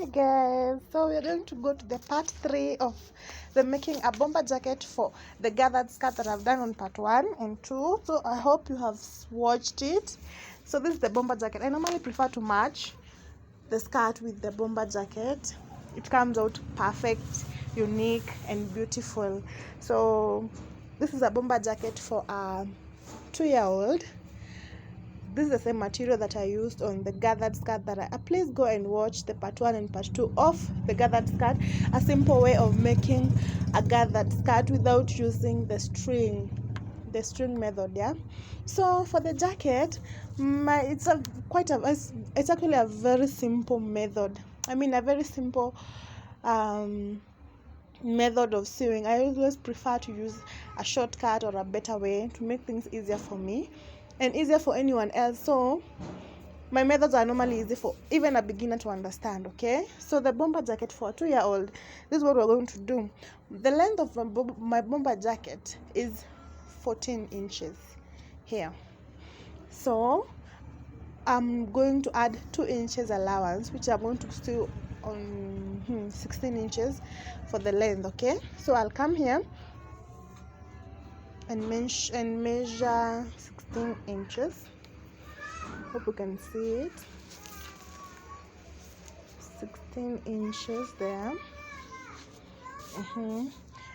Hi guys, so we're going to go to the part 3 of the making a bomber jacket for the gathered skirt that I've done on part 1 and 2. So I hope you have watched it. So this is the bomber jacket. I normally prefer to match the skirt with the bomber jacket. It comes out perfect, unique and beautiful. So this is a bomber jacket for a 2-year-old. This is the same material that I used on the gathered skirt that please go and watch the part 1 and part 2 of the gathered skirt. A simple way of making a gathered skirt without using the string method. Yeah, so for the jacket, it's actually a very simple method. I mean, a very simple method of sewing. I always prefer to use a shortcut or a better way to make things easier for me and easier for anyone else. So my methods are normally easy for even a beginner to understand. Okay, so the bomber jacket for a 2-year-old, this is what we're going to do. The length of my bomber jacket is 14 inches here, so I'm going to add 2 inches allowance, which I'm going to sew on 16 inches for the length. Okay, so I'll come here and measure 16 inches. Hope you can see it. 16 inches there.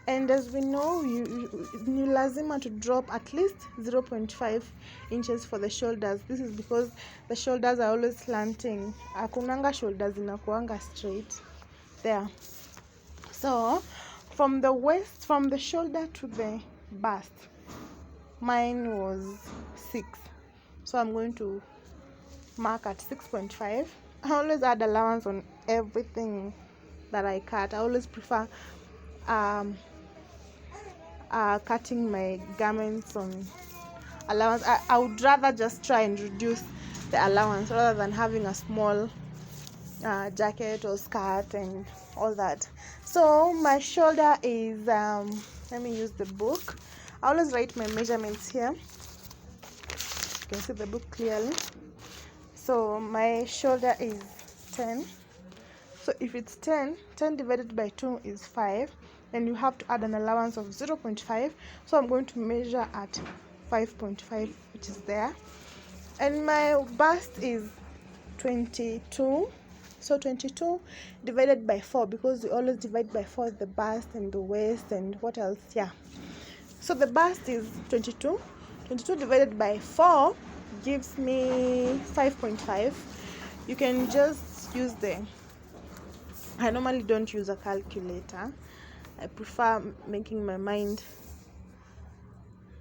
And as we know, you lazima to drop at least 0.5 inches for the shoulders. This is because the shoulders are always slanting. Akunanga shoulders inakuanga straight there. So from the waist, from the shoulder to the bust, mine was 6, so I'm going to mark at 6.5. I always add allowance on everything that I cut. I always prefer cutting my garments on allowance. I would rather just try and reduce the allowance rather than having a small jacket or skirt and all that. So my shoulder is let me use the book. I always write my measurements here. You can see the book clearly. So my shoulder is 10. So if it's 10 divided by 2 is 5, and you have to add an allowance of 0.5. So I'm going to measure at 5.5, which is there. And my bust is 22. So 22 divided by 4, because we always divide by 4 the bust and the waist and what else. Yeah, so the bust is 22. 22 divided by 4 gives me 5.5. You can just use I normally don't use a calculator. I prefer making my mind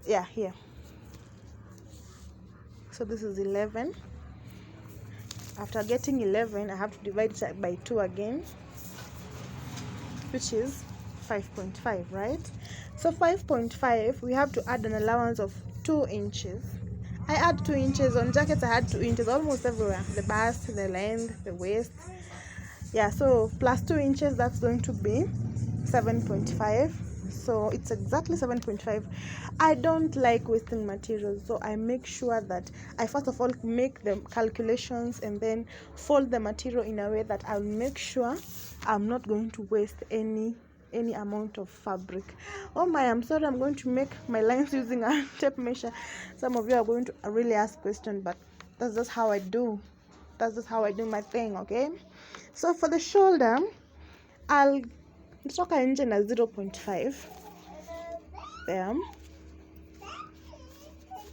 here. So this is 11. After getting 11, I have to divide it by 2 again, which is 5.5, right? So 5.5, we have to add an allowance of 2 inches. I add 2 inches on jackets. I had 2 inches almost everywhere: the bust, the length, the waist. Yeah, so plus 2 inches, that's going to be 7.5. So it's exactly 7.5. I don't like wasting materials, so I make sure that I first of all make the calculations and then fold the material in a way that I'll make sure I'm not going to waste any amount of fabric. Oh my, I'm sorry, I'm going to make my lines using a tape measure. Some of you are going to really ask questions, but that's just how I do. That's just how I do my thing. Okay, so for the shoulder, I'll toka nje na 0.5 there,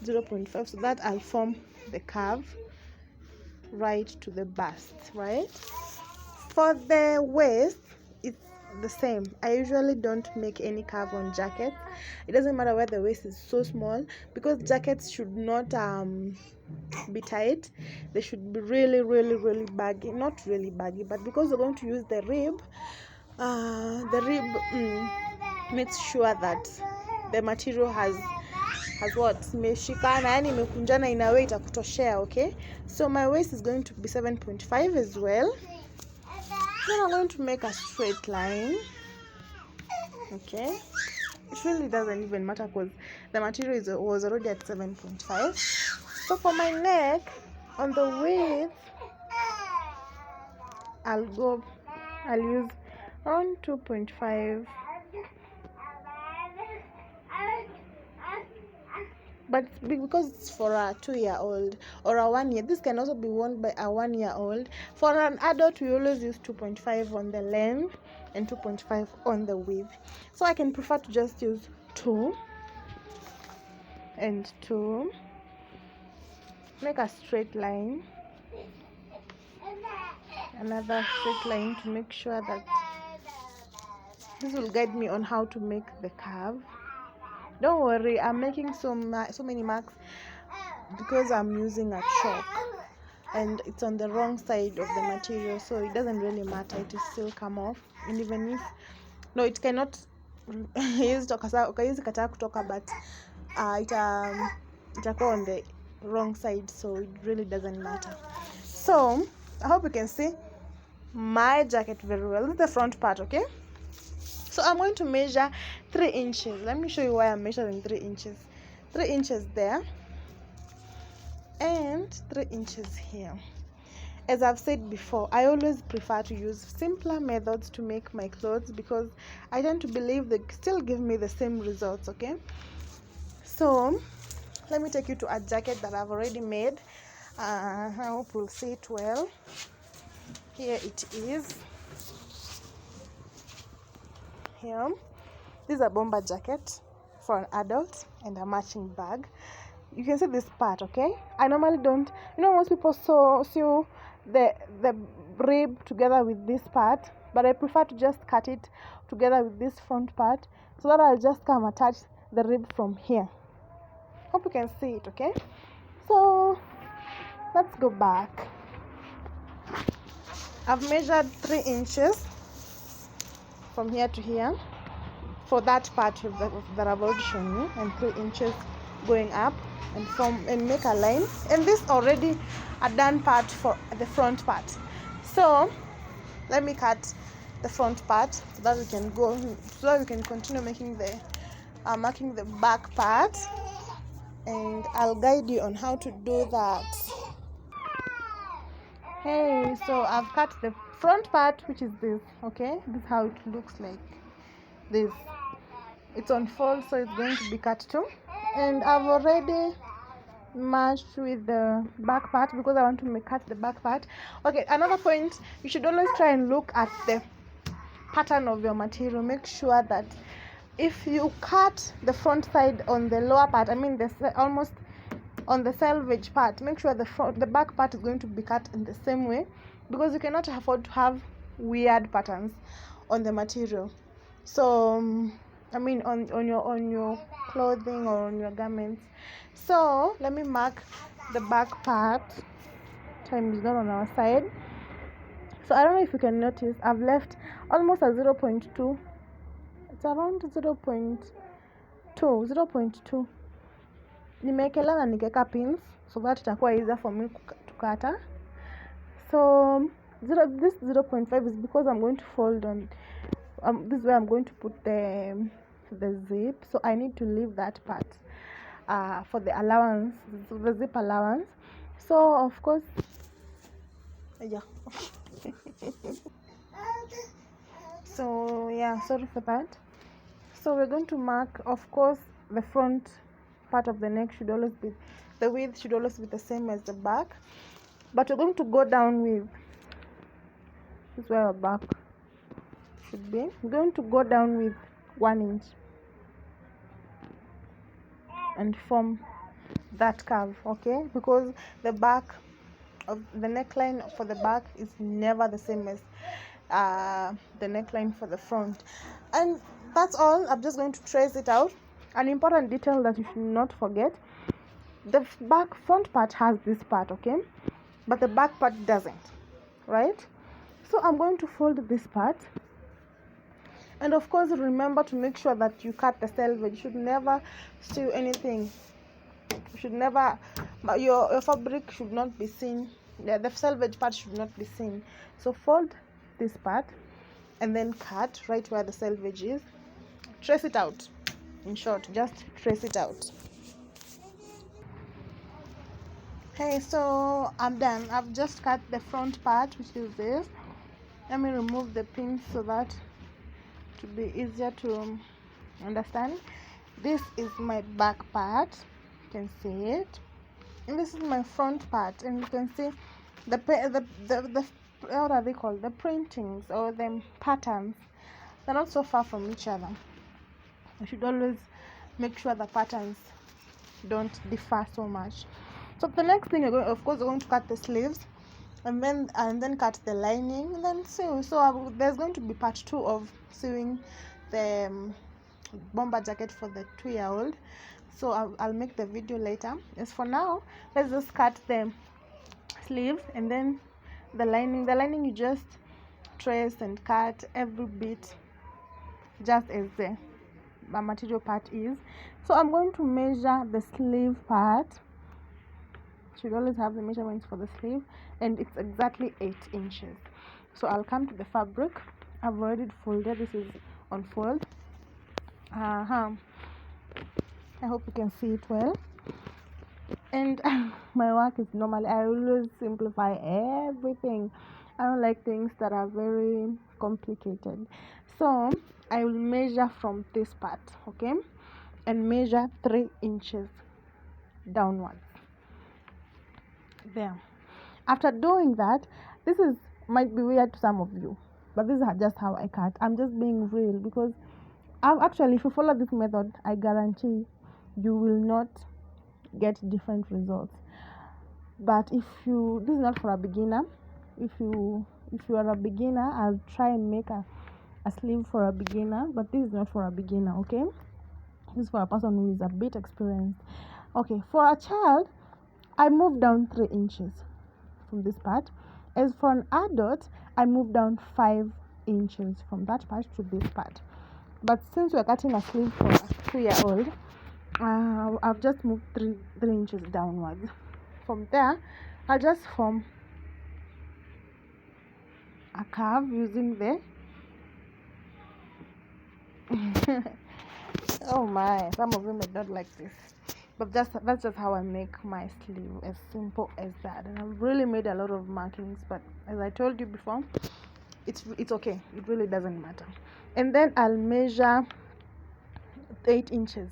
0.5, so that I'll form the curve right to the bust, right? For the waist, it's the same. I usually don't make any curve on jackets. It doesn't matter where the waist is so small, because jackets should not be tight. They should be really baggy. Not really baggy, but because we're going to use the rib, makes sure that the material has what imeshikana, yani imekunjana in a way itakutoshea. Okay, so my waist is going to be 7.5 as well. Then I'm going to make a straight line. Okay, it really doesn't even matter because the material was already at 7.5. So for my neck, on the width, I'll go I'll use around 2.5, but because it's for a 2-year-old or a 1 year, this can also be worn by a 1-year-old. For an adult, we always use 2.5 on the length and 2.5 on the width. So I can prefer to just use 2 and 2. Make a straight line, another straight line, to make sure that this will guide me on how to make the curve. Don't worry, I'm making so many marks because I'm using a chalk and it's on the wrong side of the material, so it doesn't really matter, it will still come off. And even if no, it cannot ukaizi kataa kutoka, but itakuwa on the wrong side, so it really doesn't matter. So I hope you can see my jacket very well. This is the front part, okay? So I'm going to measure 3 inches. Let me show you why I'm measuring 3 inches. 3 inches there and 3 inches here. As I've said before, I always prefer to use simpler methods to make my clothes because I tend to believe they still give me the same results, okay? So let me take you to a jacket that I've already made. I hope you'll see it well. Here it is. Here, this is a bomber jacket for an adult and a matching bag. You can see this part, okay? I normally don't, most people sew the rib together with this part, but I prefer to just cut it together with this front part, so that I'll just come attach the rib from here. Hope you can see it, okay? So let's go back. I've measured 3 inches from here to here for that part that I've already shown you, and 3 inches going up and make a line. And this already a done part for the front part. So let me cut the front part so that we can continue making marking the back part, and I'll guide you on how to do that. Hey, so I've cut the front part, which is this, okay? This is how it looks like. This, it's on fold, so it's going to be cut too. And I've already matched with the back part because I want to cut the back part. Okay, another point, you should always try and look at the pattern of your material. Make sure that if you cut the front side on the lower part, almost on the selvage part, make sure the back part is going to be cut in the same way, because you cannot afford to have weird patterns on the material. So on your clothing or on your garments. So let me mark the back part. Time is not on our side, so I don't know if you can notice, I've left almost a 0.2. It's around 0.2 nimeekela na nikeka pins so that itakuwa easier for me to kata. So this 0.5 is because I'm going to fold on this is where I'm going to put the zip, so I need to leave that part for the allowance, the zip allowance. So of course, yeah. So yeah, sorry for that. So we're going to mark, of course, the front part of the neck should always be, the width should always be the same as the back, but we're going to go down with, this is where our back should be. We're going to go down with 1 inch and form that curve, okay? Because the back of the neckline for the back is never the same as the neckline for the front. And that's all. I'm just going to trace it out. An important detail that you should not forget, the front part has this part, okay, but the back part doesn't, right? So I'm going to fold this part, and of course remember to make sure that you cut the selvage. You should never sew anything. You should never, your fabric should not be seen, the selvage part should not be seen. So fold this part and then cut right where the selvage is. Trace it out. In short, just trace it out. Hey, so I'm done. I've just cut the front part, which is this, Let me remove the pins so that to be easier to understand. This is my back part, you can see it, and this is my front part, and you can see the what are they called, the printings or the patterns. They're not so far from each other. You should always make sure the patterns don't differ so much. So the next thing you're going to cut the sleeves, and then cut the lining, and then sew. So there's going to be part 2 of sewing the bomber jacket for the 2-year-old. So I'll make the video later. As for now, let's just cut the sleeves, and then the lining you just trace and cut every bit just as the material part is. So I'm going to measure the sleeve part. Should always have the measurements for the sleeve, and it's exactly 8 inches. So I'll come to the fabric. I've already folded. This is on fold. I hope you can see it well. And my work is normally, I always simplify everything. I don't like things that are very complicated. So I will measure from this part, okay, and measure 3 inches downwards. There. After doing that, this might be weird to some of you, but this is just how I cut. I'm just being real, because actually, if you follow this method, I guarantee you will not get different results. But this is not for a beginner. If you are a beginner, I'll try and make a sleeve for a beginner, but this is not for a beginner, okay? This is for a person who is a bit experienced. Okay, for a child, I move down 3 inches from this part. As for an adult, I move down 5 inches from that part to this part. But since we're cutting a sleeve for a 2-year-old, I've just moved 3 inches downwards. From there, I'll just form a curve using the oh my, some of you may not like this, but that's just how I make my sleeve, as simple as that. And I've really made a lot of markings, but as I told you before, it's okay, it really doesn't matter. And then I'll measure 8 inches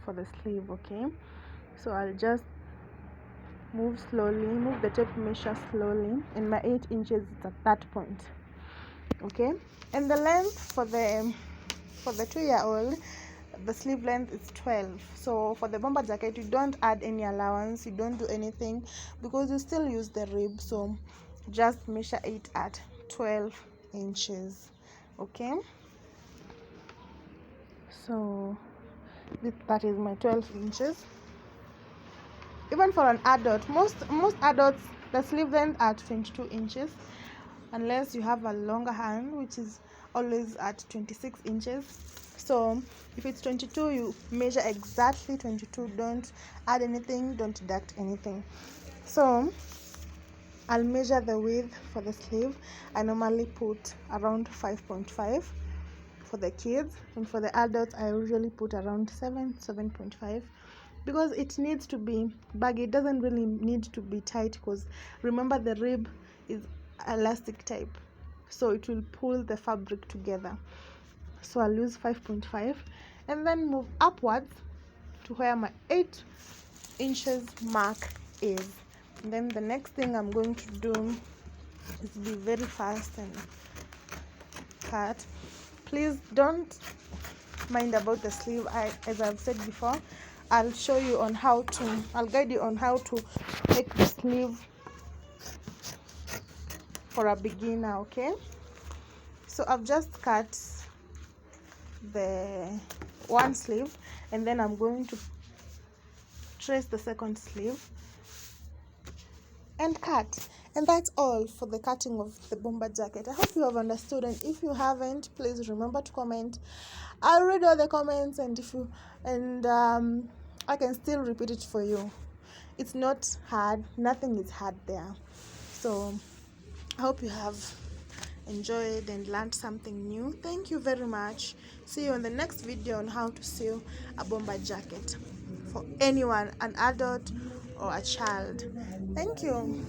for the sleeve, okay? So I'll just move the tape measure slowly, and my 8 inches is at that point, okay? And the length for the 2-year-old, the sleeve length is 12. So for the bomber jacket, you don't add any allowance, you don't do anything, because you still use the rib. So just measure it at 12 inches, okay? So that is my 12 inches. Even for an adult, most adults, the sleeve length at 22 inches, unless you have a longer hand, which is always at 26 inches. So if it's 22, you measure exactly 22. Don't add anything, don't deduct anything. So I'll measure the width for the sleeve. I normally put around 5.5 for the kids, and for the adults I usually put around 7.5, because it needs to be baggy. It doesn't really need to be tight, because remember, the rib is elastic type, so it will pull the fabric together. So I'll use 5.5, and then move upwards to where my 8 inches mark is. And then the next thing I'm going to do is be very fast and cut. Please don't mind about the sleeve. As I've said before, I'll guide you on how to make the sleeve for a beginner, okay? So I've just cut the one sleeve, and then I'm going to trace the second sleeve and cut. And that's all for the cutting of the bomber jacket. I hope you have understood, and if you haven't, please remember to comment. I'll read all the comments, and I can still repeat it for you. It's not hard, nothing is hard there. So I hope you have enjoyed and learned something new. Thank you very much. See you on the next video on how to sew a bomber jacket for anyone, an adult or a child. Thank you.